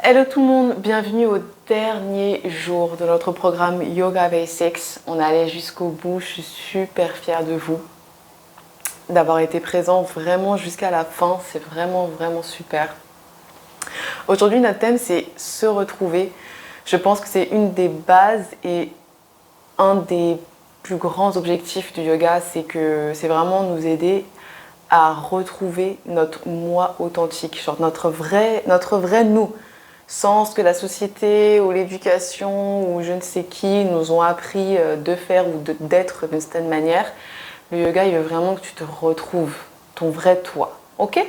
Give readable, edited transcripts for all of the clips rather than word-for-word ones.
Hello tout le monde, bienvenue au dernier jour de notre programme Yoga Basics. On est allé jusqu'au bout, je suis super fière de vous, d'avoir été présent vraiment jusqu'à la fin, c'est vraiment super. Aujourd'hui notre thème c'est se retrouver. Je pense que c'est une des bases et un des plus grands objectifs du yoga, c'est vraiment nous aider à retrouver notre moi authentique, genre notre vrai nous. Sans ce que la société ou l'éducation ou je ne sais qui nous ont appris de faire ou d'être d'une certaine manière, le yoga il veut vraiment que tu te retrouves, ton vrai toi, ok?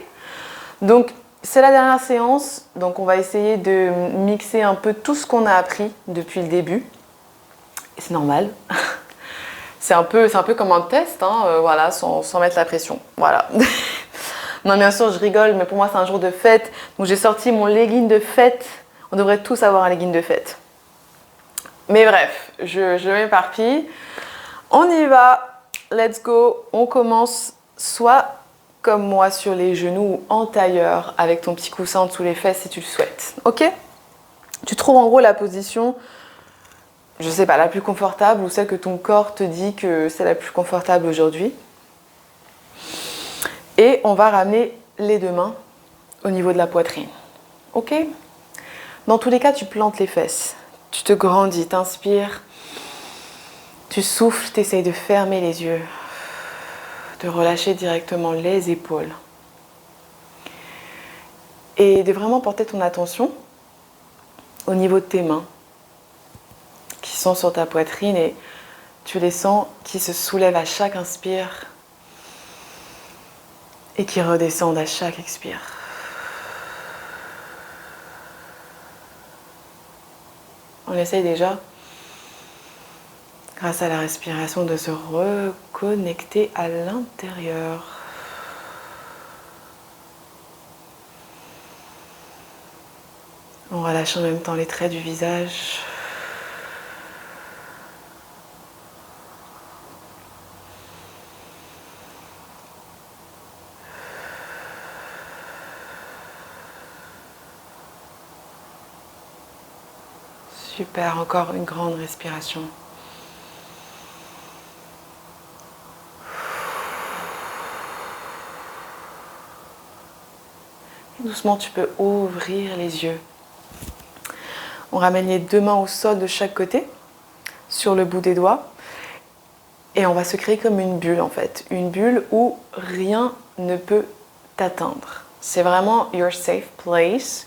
Donc c'est la dernière séance, donc on va essayer de mixer un peu tout ce qu'on a appris depuis le début. Et c'est normal, c'est un peu comme un test, hein, voilà, sans mettre la pression, voilà. Non, bien sûr, je rigole, mais pour moi, c'est un jour de fête. Donc, j'ai sorti mon legging de fête. On devrait tous avoir un legging de fête. Mais bref, je m'éparpille. On y va. Let's go. On commence soit comme moi sur les genoux ou en tailleur avec ton petit coussin sous les fesses si tu le souhaites. Ok? Tu trouves en gros la position, je sais pas, la plus confortable ou celle que ton corps te dit que c'est la plus confortable aujourd'hui. Et on va ramener les deux mains au niveau de la poitrine. Ok? Dans tous les cas, tu plantes les fesses. Tu te grandis, t'inspires. Tu souffles, tu essayes de fermer les yeux. De relâcher directement les épaules. Et de vraiment porter ton attention au niveau de tes mains qui sont sur ta poitrine et tu les sens qui se soulèvent à chaque inspire et qui redescendent à chaque expire. On essaye déjà, grâce à la respiration, de se reconnecter à l'intérieur. On relâche en même temps les traits du visage. Super, encore une grande respiration. Et doucement, tu peux ouvrir les yeux. On ramène les deux mains au sol de chaque côté, sur le bout des doigts. Et on va se créer comme une bulle en fait. Une bulle où rien ne peut t'atteindre. C'est vraiment your safe place.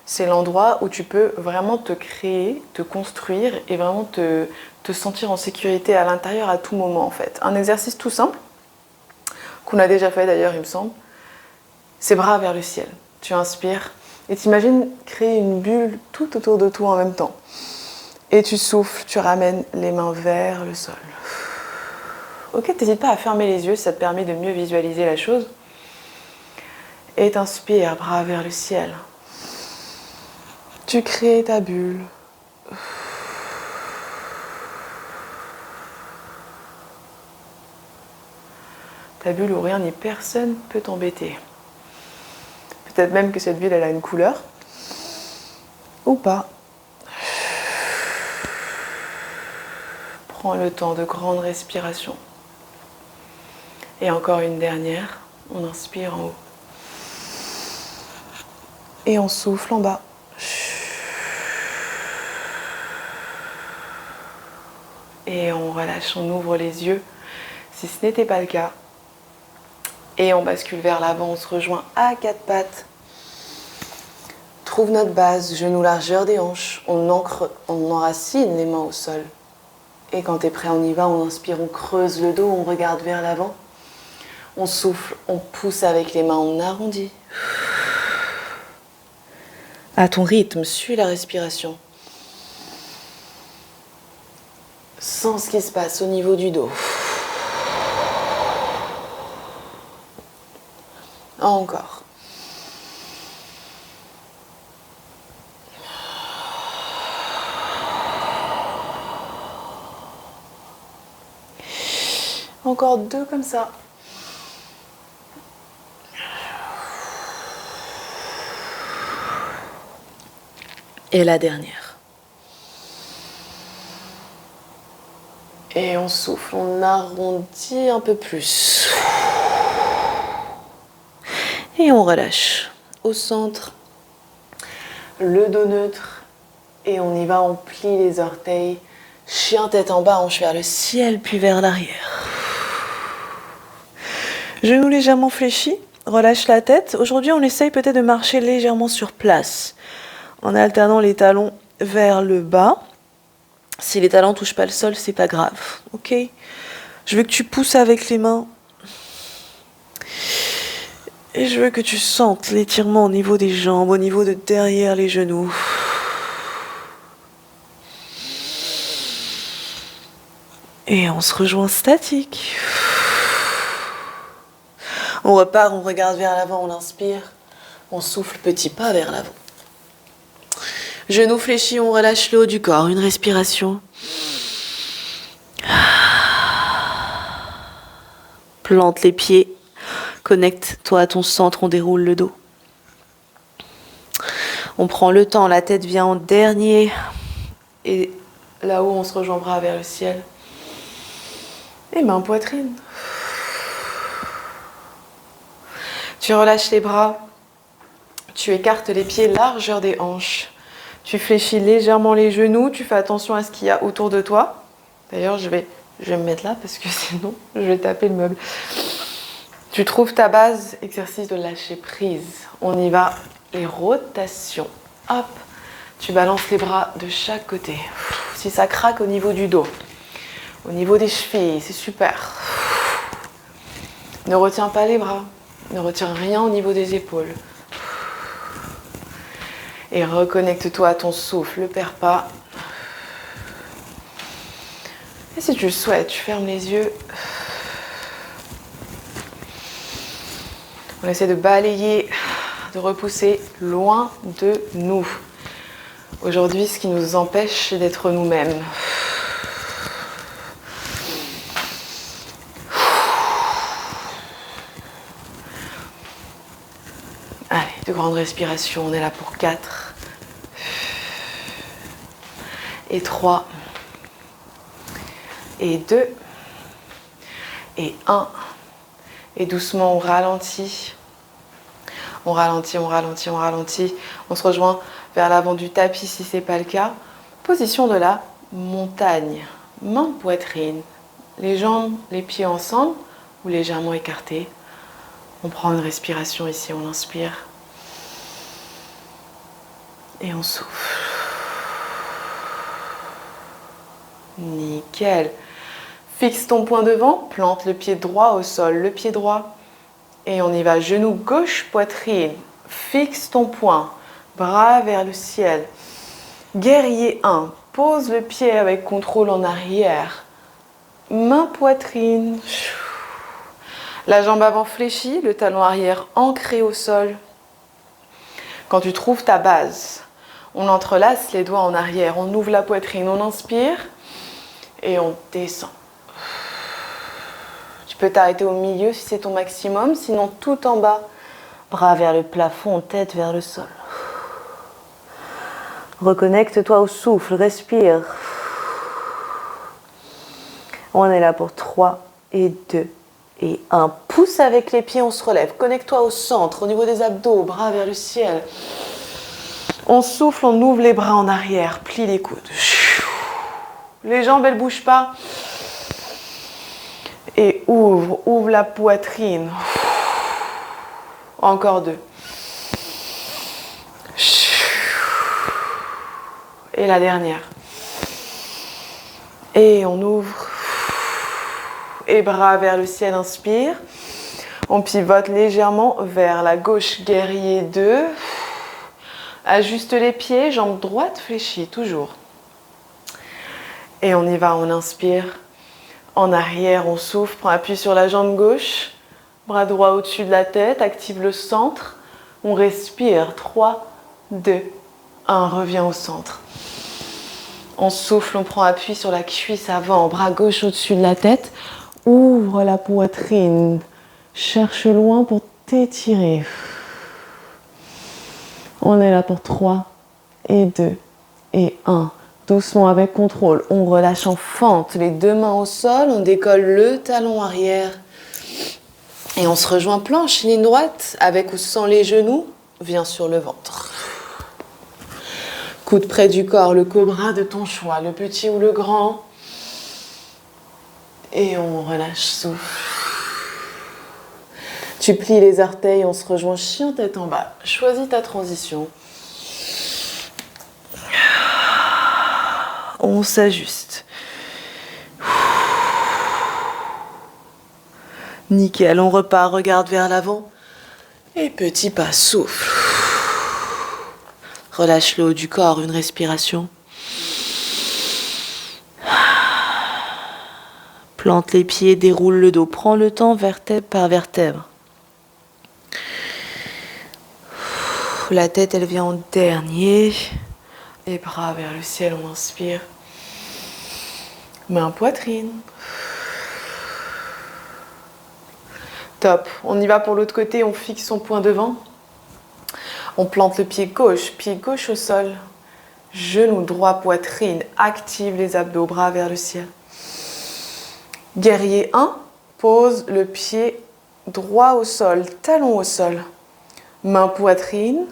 C'est l'endroit où tu peux vraiment te créer, te construire et vraiment te sentir en sécurité à l'intérieur à tout moment en fait. Un exercice tout simple, qu'on a déjà fait d'ailleurs il me semble, c'est bras vers le ciel. Tu inspires et t'imagines créer une bulle tout autour de toi en même temps. Et tu souffles, tu ramènes les mains vers le sol. Ok, n'hésite pas à fermer les yeux, ça te permet de mieux visualiser la chose. Et t'inspires, bras vers le ciel. Tu crées ta bulle. Ta bulle où rien ni personne peut t'embêter. Peut-être même que cette bulle, elle a une couleur. Ou pas. Prends le temps de grandes respirations. Et encore une dernière. On inspire en haut. Et on souffle en bas. Et on relâche, on ouvre les yeux, si ce n'était pas le cas. Et on bascule vers l'avant, on se rejoint à quatre pattes. Trouve notre base, genou largeur des hanches. On enracine les mains au sol. Et quand tu es prêt, on y va, on inspire, on creuse le dos, on regarde vers l'avant. On souffle, on pousse avec les mains, on arrondit. À ton rythme, suis la respiration. Sens ce qui se passe au niveau du dos. Encore. Encore deux comme ça. Et la dernière. Et on souffle, on arrondit un peu plus. Et on relâche. Au centre, le dos neutre. Et on y va, on plie les orteils. Chien tête en bas, hanche vers le ciel, puis vers l'arrière. Genoux légèrement fléchis, relâche la tête. Aujourd'hui, on essaye peut-être de marcher légèrement sur place, en alternant les talons vers le bas. Si les talons ne touchent pas le sol, c'est pas grave, ok? Je veux que tu pousses avec les mains. Et je veux que tu sentes l'étirement au niveau des jambes, au niveau de derrière les genoux. Et on se rejoint statique. On repart, on regarde vers l'avant, on inspire. On souffle petit pas vers l'avant. Genoux fléchis, on relâche le haut du corps. Une respiration. Plante les pieds. Connecte-toi à ton centre, on déroule le dos. On prend le temps, la tête vient en dernier. Et là-haut, on se rejoint bras vers le ciel. Et main poitrine. Tu relâches les bras. Tu écartes les pieds, largeur des hanches. Tu fléchis légèrement les genoux. Tu fais attention à ce qu'il y a autour de toi. D'ailleurs, je vais me mettre là parce que sinon, je vais taper le meuble. Tu trouves ta base, exercice de lâcher prise. On y va, les rotations. Hop, tu balances les bras de chaque côté. Si ça craque au niveau du dos, au niveau des chevilles, c'est super. Ne retiens pas les bras, ne retiens rien au niveau des épaules. Et reconnecte-toi à ton souffle, ne le perds pas. Et si tu le souhaites, tu fermes les yeux. On essaie de balayer, de repousser loin de nous. Aujourd'hui, ce qui nous empêche, c'est d'être nous-mêmes. Allez, de grandes respirations. On est là pour 4. Et 3. Et 2. Et 1. Et doucement, on ralentit. On ralentit, on ralentit, on ralentit. On se rejoint vers l'avant du tapis si ce n'est pas le cas. Position de la montagne. Main poitrine. Les jambes, les pieds ensemble ou légèrement écartés. On prend une respiration ici, on inspire. Et on souffle. Nickel. Fixe ton poing devant, plante le pied droit au sol, le pied droit. Et on y va, genou gauche, poitrine. Fixe ton poing, bras vers le ciel. Guerrier 1, pose le pied avec contrôle en arrière. Main poitrine. La jambe avant fléchie, le talon arrière ancré au sol. Quand tu trouves ta base, on entrelace les doigts en arrière, on ouvre la poitrine, on inspire et on descend. Tu peux t'arrêter au milieu si c'est ton maximum, sinon tout en bas, bras vers le plafond, tête vers le sol. Reconnecte-toi au souffle, respire. On est là pour 3 et 2 et 1. Pousse avec les pieds, on se relève. Connecte-toi au centre, au niveau des abdos, bras vers le ciel. On souffle, on ouvre les bras en arrière, plie les coudes. Les jambes, elles ne bougent pas. Et ouvre la poitrine. Encore 2. Et la dernière. Et on ouvre. Et bras vers le ciel, inspire. On pivote légèrement vers la gauche, guerrier 2. Ajuste les pieds, jambe droite fléchie, toujours. Et on y va, on inspire. En arrière, on souffle, prend appui sur la jambe gauche. Bras droit au-dessus de la tête, active le centre. On respire, 3, 2, 1, reviens au centre. On souffle, on prend appui sur la cuisse avant, bras gauche au-dessus de la tête. Ouvre la poitrine, cherche loin pour t'étirer. On est là pour 3 et 2 et 1. Doucement avec contrôle, on relâche en fente, les deux mains au sol, on décolle le talon arrière. Et on se rejoint planche, ligne droite, avec ou sans les genoux, viens sur le ventre. Coude près du corps, le cobra de ton choix, le petit ou le grand. Et on relâche, souffle. Tu plies les orteils, on se rejoint chien tête en bas. Choisis ta transition. On s'ajuste. Nickel, on repart, regarde vers l'avant. Et petit pas, souffle. Relâche le haut du corps, une respiration. Plante les pieds, déroule le dos. Prends le temps vertèbre par vertèbre. La tête, elle vient en dernier. Les bras vers le ciel, on inspire. Main poitrine. Top. On y va pour l'autre côté, on fixe son poing devant. On plante le pied gauche au sol. Genou droit, poitrine. Active les abdos, bras vers le ciel. Guerrier 1, pose le pied droit au sol, talon au sol. Main poitrine.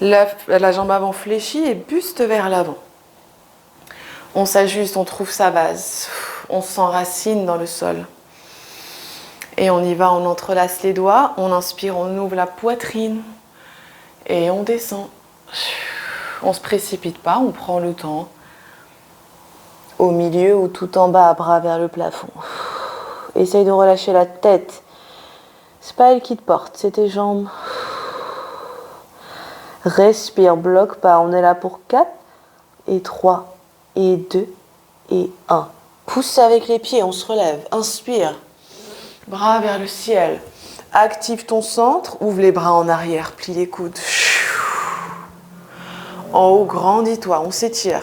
La jambe avant fléchie et buste vers l'avant. On s'ajuste, on trouve sa base. On s'enracine dans le sol. Et on y va, on entrelace les doigts. On inspire, on ouvre la poitrine. Et on descend. On ne se précipite pas, on prend le temps. Au milieu ou tout en bas, bras vers le plafond. Essaye de relâcher la tête. C'est pas elle qui te porte, c'est tes jambes. Respire, bloque pas. On est là pour 4 et 3 et 2 et 1. Pousse avec les pieds, on se relève. Inspire. Bras vers le ciel. Active ton centre. Ouvre les bras en arrière. Plie les coudes. En haut, grandis-toi. On s'étire.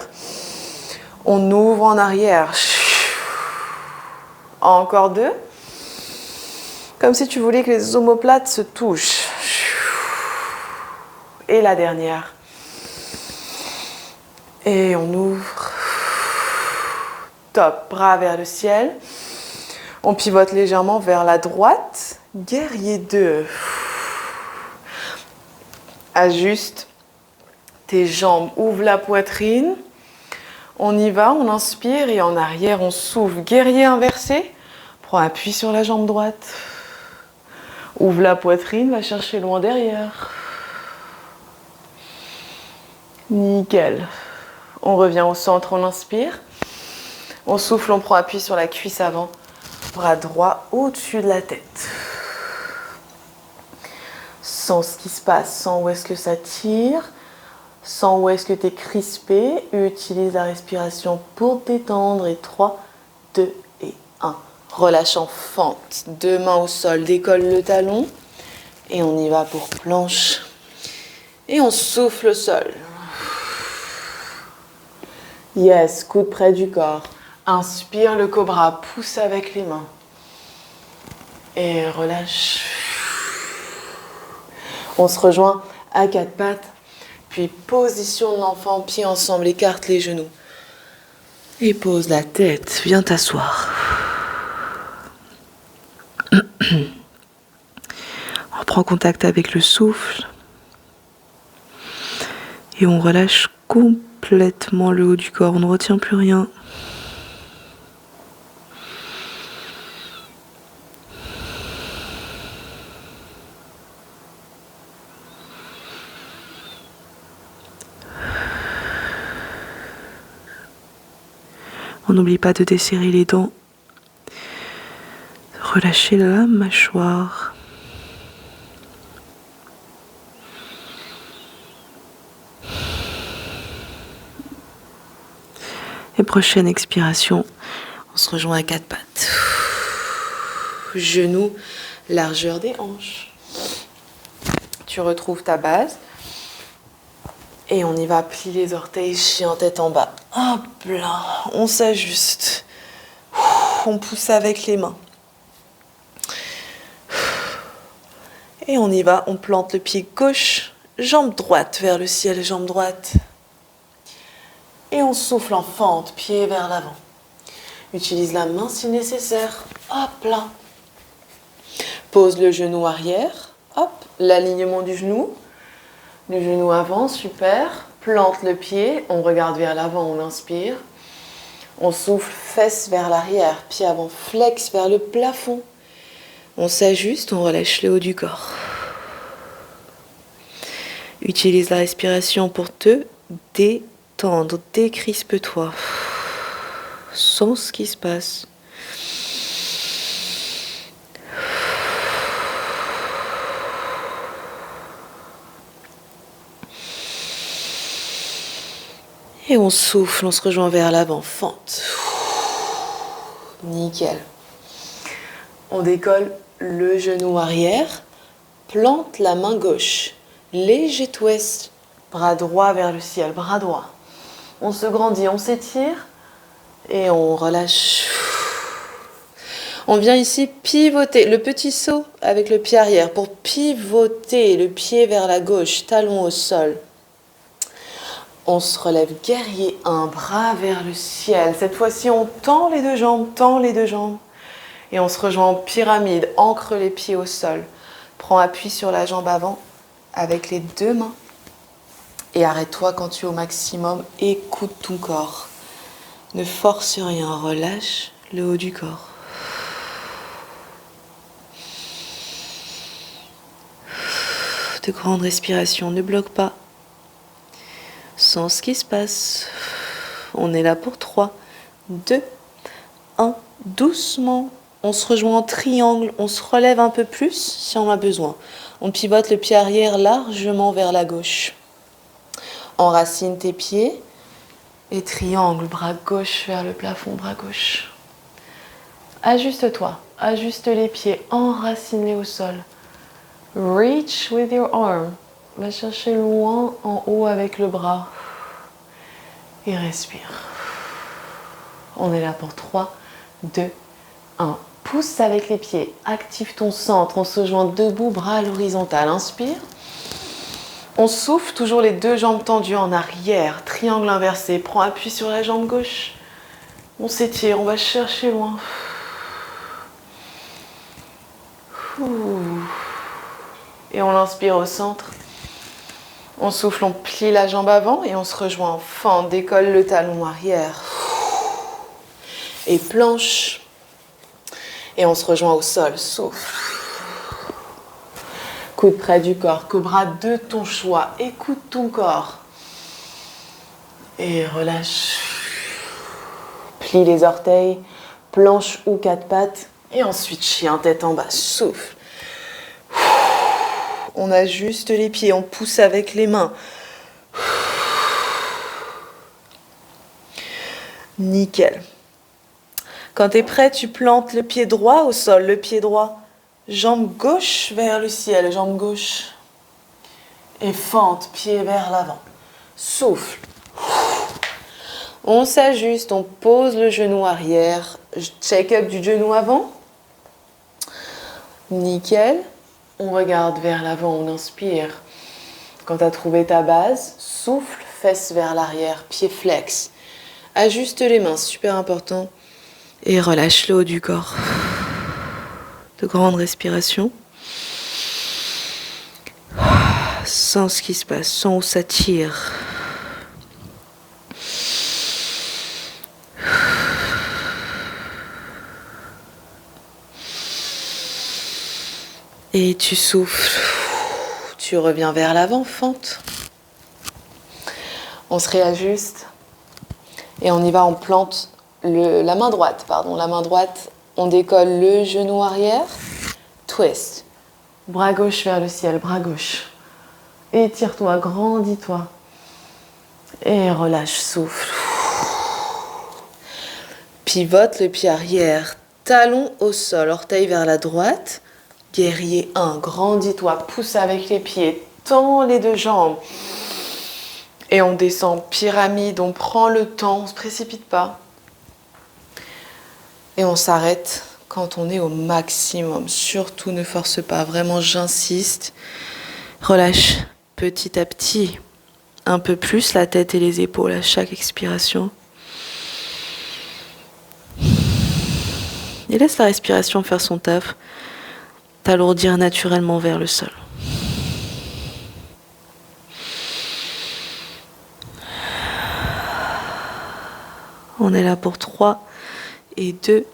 On ouvre en arrière. Encore 2. Comme si tu voulais que les omoplates se touchent. Et la dernière. Et on ouvre. Top. Bras vers le ciel. On pivote légèrement vers la droite. Guerrier 2. Ajuste tes jambes. Ouvre la poitrine. On y va, on inspire et en arrière, on souffle. Guerrier inversé. Prends appui sur la jambe droite. Ouvre la poitrine, va chercher loin derrière. Nickel. On revient au centre, on inspire. On souffle, on prend appui sur la cuisse avant. Bras droit au-dessus de la tête. Sens ce qui se passe, sens où est-ce que ça tire. Sens où est-ce que tu es crispé. Utilise la respiration pour te détendre. Et 3, 2 et 1. Relâche en fente. 2 mains au sol. Décolle le talon. Et on y va pour planche. Et on souffle au sol. Yes, coude près du corps. Inspire le cobra. Pousse avec les mains. Et relâche. On se rejoint à 4 pattes. Puis position de l'enfant, pieds ensemble, écarte les genoux. Et pose la tête, viens t'asseoir. On prend contact avec le souffle. Et on relâche complètement le haut du corps, on ne retient plus rien. On n'oublie pas de desserrer les dents, relâcher la mâchoire. Et prochaine expiration, on se rejoint à 4 pattes. Genoux, largeur des hanches. Tu retrouves ta base. Et on y va, plie les orteils, chien tête en bas. Hop là, on s'ajuste. On pousse avec les mains. Et on y va, on plante le pied gauche jambe droite vers le ciel, jambe droite. Et on souffle en fente, pied vers l'avant. Utilise la main si nécessaire. Hop là. Pose le genou arrière. Hop, l'alignement du genou. Du genou avant, super. Plante le pied, on regarde vers l'avant, on inspire. On souffle, fesses vers l'arrière, pied avant, flex vers le plafond. On s'ajuste, on relâche le haut du corps. Utilise la respiration pour te détendre, décrispe-toi. Sens ce qui se passe. Et on souffle, on se rejoint vers l'avant, fente. Nickel. On décolle le genou arrière, plante la main gauche. Léger twist, bras droit vers le ciel, bras droit. On se grandit, on s'étire et on relâche. On vient ici pivoter, le petit saut avec le pied arrière pour pivoter le pied vers la gauche, talon au sol. On se relève guerrier, un bras vers le ciel. Cette fois-ci, on tend les deux jambes, Et on se rejoint en pyramide, ancre les pieds au sol. Prends appui sur la jambe avant avec les deux mains. Et arrête-toi quand tu es au maximum. Écoute ton corps. Ne force rien, relâche le haut du corps. De grandes respirations, ne bloque pas. Sens ce qui se passe. On est là pour 3, 2, 1. Doucement, on se rejoint en triangle. On se relève un peu plus si on a besoin. On pivote le pied arrière largement vers la gauche. Enracine tes pieds. Et triangle, bras gauche vers le plafond, bras gauche. Ajuste-toi. Ajuste les pieds. Enracine-les au sol. Reach with your arm. Va chercher loin en haut avec le bras. Et respire. On est là pour 3, 2, 1. Pousse avec les pieds. Active ton centre. On se joint debout, bras à l'horizontale. Inspire. On souffle, toujours les deux jambes tendues en arrière. Triangle inversé. Prends appui sur la jambe gauche. On s'étire. On va chercher loin. Et on inspire au centre. On souffle, on plie la jambe avant et on se rejoint en fente, décolle le talon arrière. Et planche. Et on se rejoint au sol, souffle. Coude près du corps, cobra de ton choix. Écoute ton corps. Et relâche. Plie les orteils, planche ou quatre pattes. Et ensuite chien, tête en bas, souffle. On ajuste les pieds, on pousse avec les mains. Nickel. Quand tu es prêt, tu plantes le pied droit au sol, le pied droit. Jambe gauche vers le ciel, jambe gauche. Et fente, pied vers l'avant. Souffle. On s'ajuste, on pose le genou arrière. Check-up du genou avant. Nickel. On regarde vers l'avant, on inspire. Quand tu as trouvé ta base, souffle, fesses vers l'arrière, pied flex. Ajuste les mains, super important. Et relâche le haut du corps. De grandes respirations. Sens ce qui se passe, sens où ça tire. Et tu souffles. Tu reviens vers l'avant, fente. On se réajuste. Et on y va, on plante la main droite. La main droite, on décolle le genou arrière. Twist. Bras gauche vers le ciel, bras gauche. Étire-toi, grandis-toi. Et relâche, souffle. Pivote le pied arrière. Talon au sol, orteil vers la droite. Guerrier 1, grandis-toi, pousse avec les pieds, tends les deux jambes. Et on descend, pyramide, on prend le temps, on ne se précipite pas. Et on s'arrête quand on est au maximum. Surtout ne force pas, vraiment j'insiste. Relâche petit à petit un peu plus la tête et les épaules à chaque expiration. Et laisse la respiration faire son taf, t'alourdir naturellement vers le sol. On est là pour 3 et 2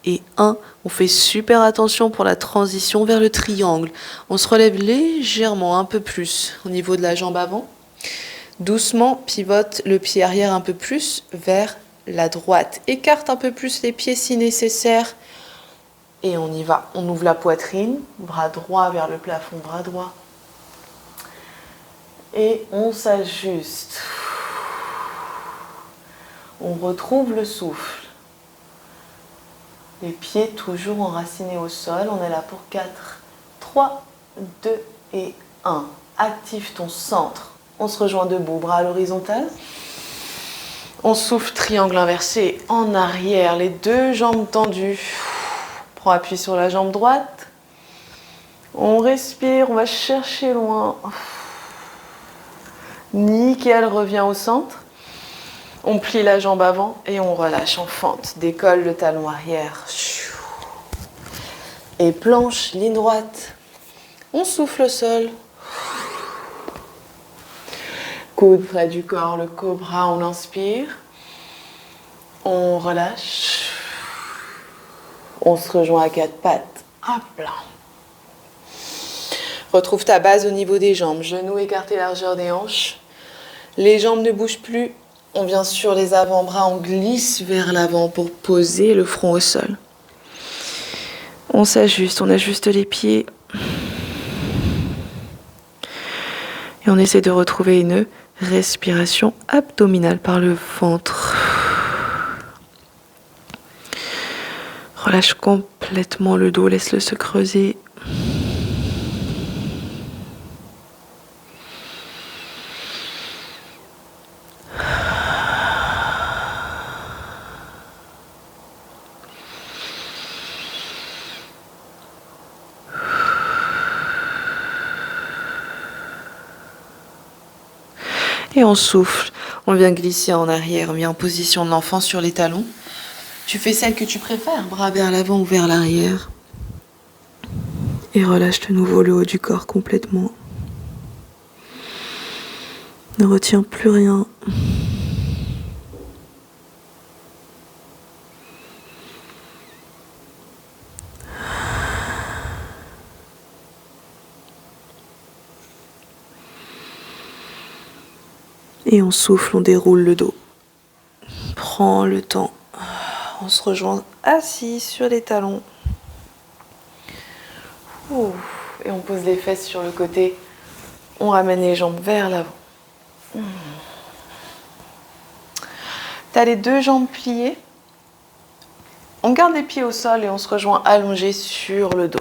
et 1. On fait super attention pour la transition vers le triangle. On se relève légèrement un peu plus au niveau de la jambe avant. Doucement, pivote le pied arrière un peu plus vers la droite. Écarte un peu plus les pieds si nécessaire. Et on y va. On ouvre la poitrine, bras droit vers le plafond, bras droit. Et on s'ajuste. On retrouve le souffle. Les pieds toujours enracinés au sol. On est là pour 4, 3, 2 et 1. Active ton centre. On se rejoint debout, bras à l'horizontale. On souffle, triangle inversé en arrière, les deux jambes tendues. Prends appui sur la jambe droite. On respire, on va chercher loin. Nickel, revient au centre. On plie la jambe avant et on relâche en fente. Décolle le talon arrière. Et planche, ligne droite. On souffle au sol. Coude près du corps, le cobra, on inspire. On relâche. On se rejoint à 4 pattes. Hop là. Retrouve ta base au niveau des jambes. Genoux écartés, largeur des hanches. Les jambes ne bougent plus. On vient sur les avant-bras, on glisse vers l'avant pour poser le front au sol. On s'ajuste, on ajuste les pieds. Et on essaie de retrouver une respiration abdominale par le ventre. Relâche complètement le dos, laisse-le se creuser. Et on souffle, on vient glisser en arrière, on met en position de l'enfant sur les talons. Tu fais celle que tu préfères, bras vers l'avant ou vers l'arrière. Et relâche de nouveau le haut du corps complètement. Ne retiens plus rien. Et on souffle, on déroule le dos. Prends le temps. On se rejoint assis sur les talons. Et on pose les fesses sur le côté. On ramène les jambes vers l'avant. Tu as les deux jambes pliées. On garde les pieds au sol et on se rejoint allongé sur le dos.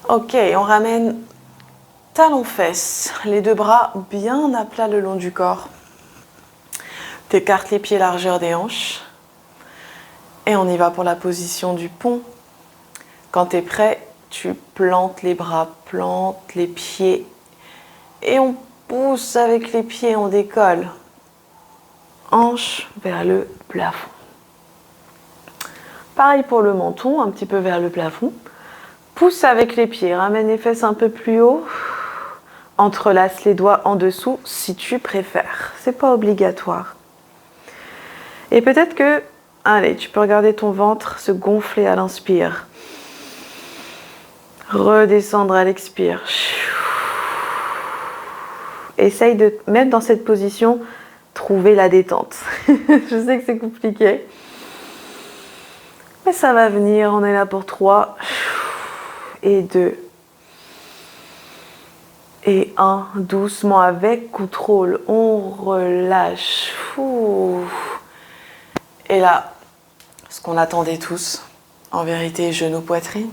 Ok, on ramène talons-fesses. Les deux bras bien à plat le long du corps. T'écartes les pieds largeur des hanches. Et on y va pour la position du pont. Quand tu es prêt, tu plantes les bras, plantes les pieds. Et on pousse avec les pieds, on décolle. Hanche vers le plafond. Pareil pour le menton, un petit peu vers le plafond. Pousse avec les pieds, ramène les fesses un peu plus haut. Entrelace les doigts en dessous si tu préfères. C'est pas obligatoire. Et peut-être que, allez, tu peux regarder ton ventre se gonfler à l'inspire. Redescendre à l'expire. Essaye de te mettre dans cette position, trouver la détente. Je sais que c'est compliqué. Mais ça va venir, on est là pour 3 et 2 et 1. Doucement avec contrôle, on relâche. Et là, ce qu'on attendait tous, en vérité, genoux, poitrine.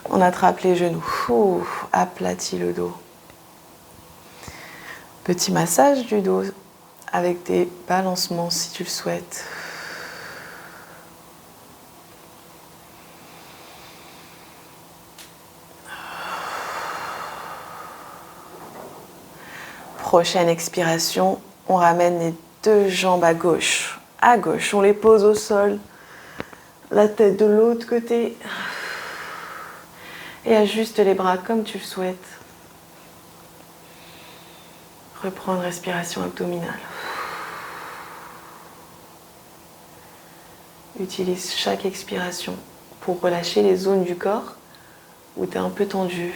On attrape les genoux, aplatit le dos. Petit massage du dos avec des balancements si tu le souhaites. Prochaine expiration, on ramène les deux jambes à gauche. À gauche, on les pose au sol. La tête de l'autre côté. Et ajuste les bras comme tu le souhaites. Reprends une respiration abdominale. Utilise chaque expiration pour relâcher les zones du corps où tu es un peu tendu.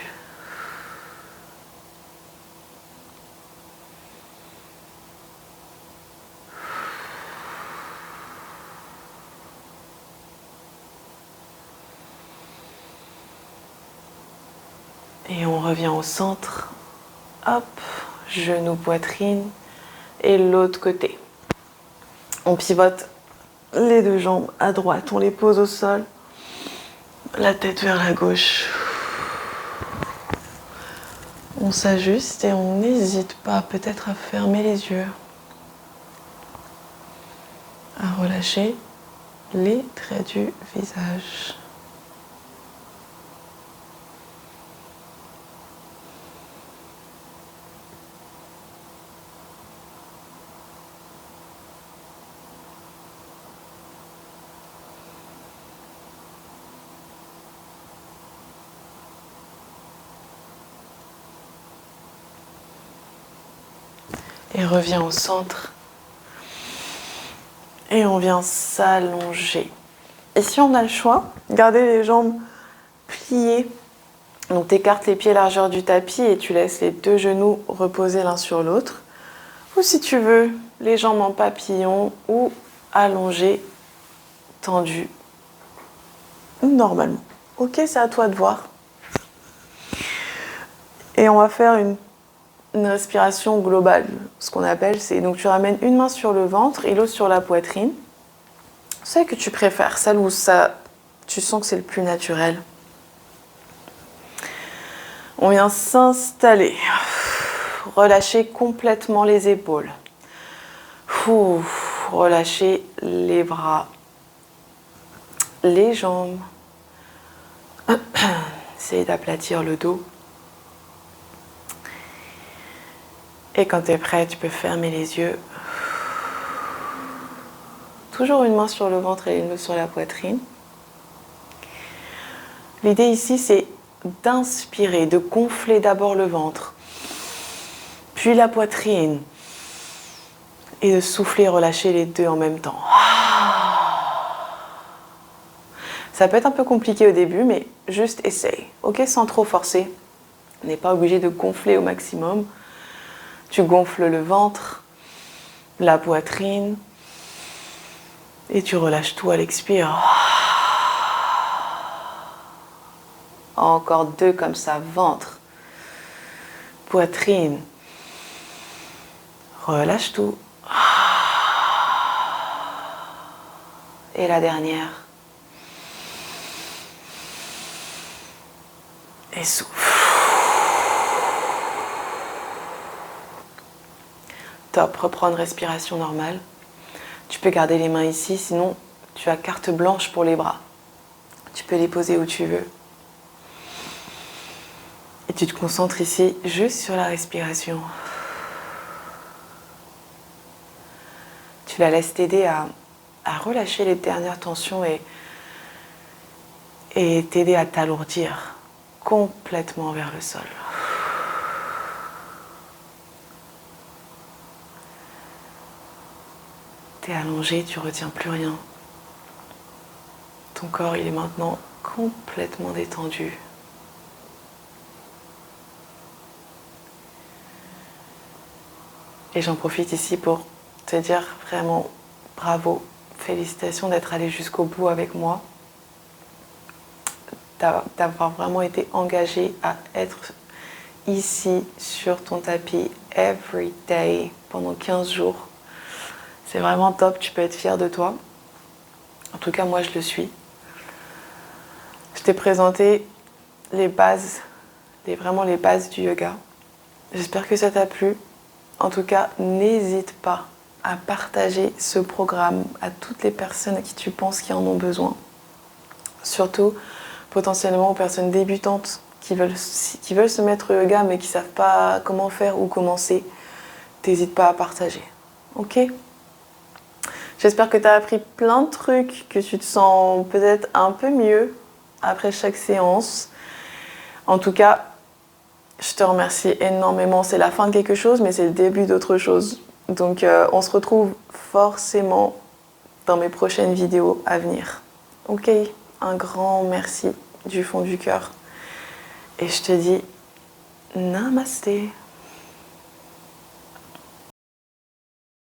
Et on revient au centre. Hop, genou, poitrine. Et l'autre côté. On pivote les deux jambes à droite. On les pose au sol. La tête vers la gauche. On s'ajuste et on n'hésite pas peut-être à fermer les yeux. À relâcher les traits du visage. Et reviens au centre. Et on vient s'allonger. Et si on a le choix, gardez les jambes pliées. Donc tu écartes les pieds largeur du tapis et tu laisses les deux genoux reposer l'un sur l'autre. Ou si tu veux, les jambes en papillon ou allongées, tendues, normalement. Ok, c'est à toi de voir. Et on va faire une respiration globale, ce qu'on appelle, c'est donc tu ramènes une main sur le ventre et l'autre sur la poitrine. Celle que tu préfères, celle où tu sens que c'est le plus naturel. On vient s'installer, relâcher complètement les épaules, relâcher les bras, les jambes, essayez d'aplatir le dos. Et quand tu es prêt, tu peux fermer les yeux. Toujours une main sur le ventre et une sur la poitrine. L'idée ici, c'est d'inspirer, de gonfler d'abord le ventre, puis la poitrine, et de souffler, relâcher les deux en même temps. Ça peut être un peu compliqué au début, mais juste essaye, ok, sans trop forcer. On n'est pas obligé de gonfler au maximum. Tu gonfles le ventre, la poitrine, et tu relâches tout à l'expire. Encore deux comme ça, ventre, poitrine. Relâche tout. Et la dernière. Et souffle. Top, reprends une respiration normale. Tu peux garder les mains ici, sinon tu as carte blanche pour les bras. Tu peux les poser où tu veux. Et tu te concentres ici juste sur la respiration. Tu la laisses t'aider à relâcher les dernières tensions et t'aider à t'alourdir complètement vers le sol. Tu es allongé, tu ne retiens plus rien. Ton corps, il est maintenant complètement détendu. Et j'en profite ici pour te dire vraiment bravo, félicitations d'être allé jusqu'au bout avec moi, d'avoir vraiment été engagé à être ici sur ton tapis every day pendant 15 jours. C'est vraiment top, tu peux être fier de toi. En tout cas, moi, je le suis. Je t'ai présenté les bases, vraiment les bases du yoga. J'espère que ça t'a plu. En tout cas, n'hésite pas à partager ce programme à toutes les personnes à qui tu penses qui en ont besoin. Surtout, potentiellement aux personnes débutantes qui veulent se mettre au yoga mais qui ne savent pas comment faire ou commencer. t'hésites pas à partager. Ok? J'espère que tu as appris plein de trucs, que tu te sens peut-être un peu mieux après chaque séance. En tout cas, je te remercie énormément. C'est la fin de quelque chose, mais c'est le début d'autre chose. Donc on se retrouve forcément dans mes prochaines vidéos à venir. Ok, un grand merci du fond du cœur. Et je te dis namasté.